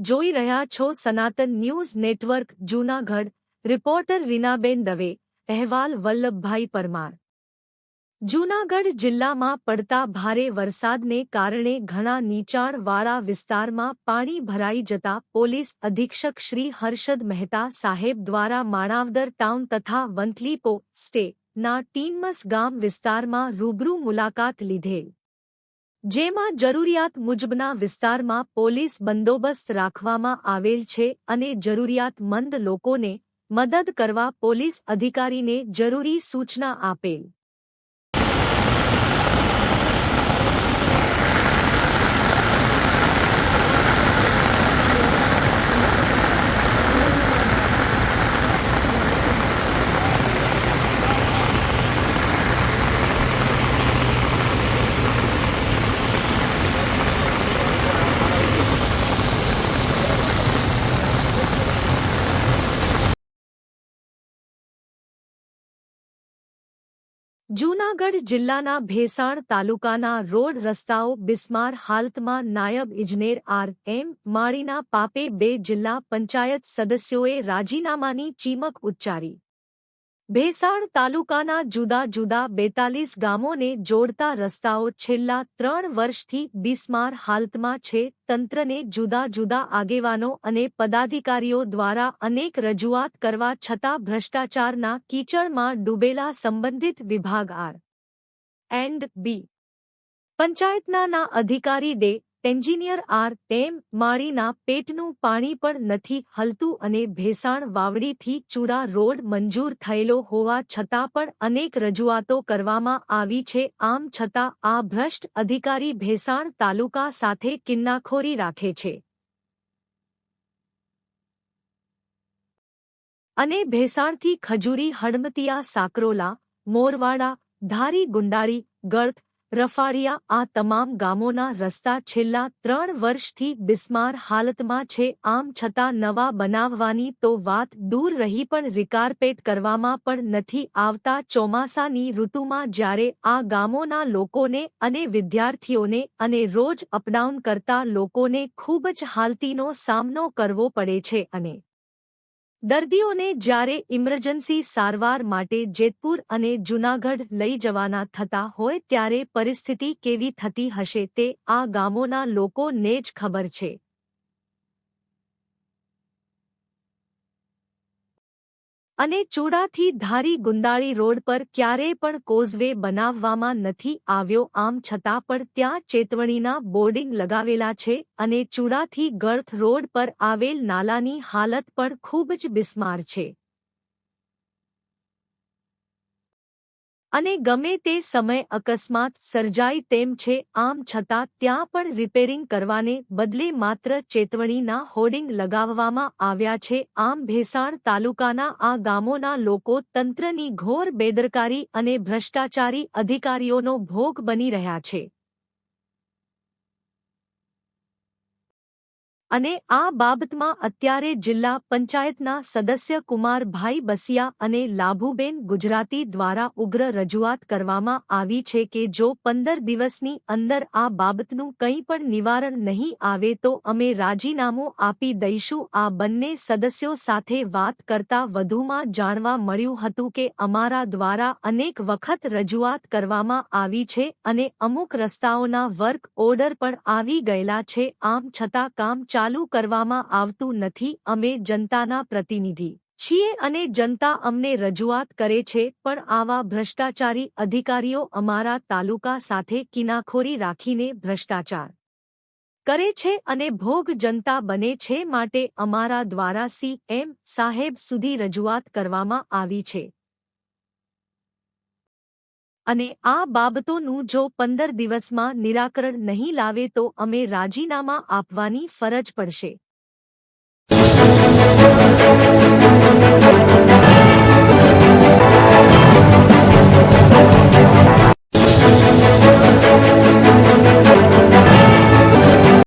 જોઈ રહ્યા છો સનાતન news network Junagadh. Reporter Reenaben Dave. અહેવાલ વલ્લભભાઈ પરમાર। જૂનાગઢ જિલ્લામાં પડતા ભારે વરસાદને કારણે ઘણા નીચાણવાળા વિસ્તારમાં પાણી ભરાઈ જતા પોલીસ અધિક્ષક શ્રી હર્ષદ મહેતા સાહેબ દ્વારા માણાવદર ટાઉન તથા વંથલી પોસ્ટે ના ટીમસ ગામ વિસ્તારમાં રૂબરૂ મુલાકાત લીધેલ, જેમાં જરૂરિયાત મુજબના વિસ્તારમાં પોલીસ બંદોબસ્ત રાખવામાં આવેલ છે અને જરૂરિયાતમંદ લોકોને મદદ કરવા પોલીસ અધિકારીને જરૂરી સૂચના આપેલ। જૂનાગઢ જિલ્લાના ભેસાણ તાલુકાના રોડ રસ્તાઓ બિસ્માર હાલતમાં નાયબ ઇજનેર આર.એમ. માળીના પાપે 2 જિલ્લા પંચાયત સદસ્યોએ રાજીનામાની ચીમક ઉચ્ચારી। ભેસાણ તાલુકાના જુદા જુદા 42 ગામોને જોડતા રસ્તાઓ છેલ્લા 3 વર્ષથી બિસ્માર હાલતમાં છે। તંત્રને જુદા જુદા આગેવાનો અને પદાધિકારીઓ દ્વારા અનેક રજૂઆત કરવા છતાં ભ્રષ્ટાચારના કીચડમાં ડૂબેલા સંબંધિત વિભાગ આર.એન્ડ.બી. પંચાયતના અધિકારી ડે એન્જિનિયર આર.એમ. માળીના પેટનું પાણી પણ નથી હલતું અને ભેસાણ વાવડીથી ચૂડા રોડ મંજૂર થયેલો હોવા છતાં પણ અનેક રજૂઆતો કરવામાં આવી છે। આમ છતાં આ ભ્રષ્ટ અધિકારી ભેસાણ તાલુકા સાથે કિન્નાખોરી રાખે છે અને ભેસાણથી ખજૂરી, હડમતિયા, સાકરોલા, મોરવાડા, ધારી, ગુંડાળી, ગળત, રફાળિયા આ તમામ ગામોના રસ્તા છેલ્લા 3 વર્ષથી બિસ્માર હાલતમાં છે। આમ છતાં નવા બનાવવાની તો વાત દૂર રહી પણ રિકારપેટ કરવામાં પણ નથી આવતા। ચોમાસાની ઋતુમાં જ્યારે આ ગામોના લોકોને અને વિદ્યાર્થીઓને અને રોજ અપડાઉન કરતા લોકોને ખૂબ જ હાલાકીનો સામનો કરવો પડે છે અને દર્દીઓને જ્યારે ઇમરજન્સી સારવાર માટે જેતપુર અને જૂનાગઢ લઈ જવાના થતા હોય ત્યારે પરિસ્થિતિ કેવી થતી હશે તે આ ગામોના લોકોને જ ખબર છે। અને ચૂડાથી ધારી ગુંદાળી રોડ પર ક્યારેય પણ કોઝવે બનાવવામાં નથી આવ્યો। આમ છતાં પણ ત્યાં ચેતવણીના બોર્ડિંગ લગાવેલા છે અને ચૂડાથી ગળથ રોડ પર આવેલ નાલાની હાલત પણ ખૂબ જ બિસ્માર છે અને ગમે તે સમય અકસ્માત સર્જાય તેમ છે। આમ છતાં ત્યાં પણ રિપેરિંગ કરવાને બદલે માત્ર ચેતવણીના હોર્ડિંગ લગાવવામાં આવ્યા છે। આમ ભેસાણ તાલુકાના આ ગામોના લોકો તંત્રની ઘોર બેદરકારી અને ભ્રષ્ટાચારી અધિકારીઓનો ભોગ બની રહ્યા છે અને આ બાબતમાં અત્યારે જિલ્લા પંચાયતના સદસ્ય કુમારભાઈ બસિયા અને લાભુબેન ગુજરાતી દ્વારા ઉગ્ર રજૂઆત કરવામાં આવી છે કે જો 15 દિવસની અંદર આ બાબતનું કંઈ પણ નિવારણ નહીં આવે તો અમે રાજીનામું આપી દઈશું। આ બંને સદસ્યો સાથે વાત કરતા વધુમાં જાણવા મળ્યું હતું કે અમારા દ્વારા અનેક વખત રજૂઆત કરવામાં આવી છે અને અમુક રસ્તાઓના વર્ક ઓર્ડર પણ આવી ગયેલા છે। આમ છતાં કામ ચાલુ કરવામાં આવતું નથી। અમે જનતાના પ્રતિનિધિ છીએ અને જનતા અમને રજૂઆત કરે છે પણ આવા ભ્રષ્ટાચારી અધિકારીઓ અમારા તાલુકા સાથે કિનાખોરી રાખીને ભ્રષ્ટાચાર કરે છે અને ભોગ જનતા બને છે। માટે અમારા દ્વારા સી.એમ. સાહેબ સુધી રજૂઆત કરવામાં આવી છે અને આ બાબતોનું જો 15 દિવસમાં નિરાકરણ નહીં લાવે તો અમે રાજીનામા આપવાની ફરજ પડશે।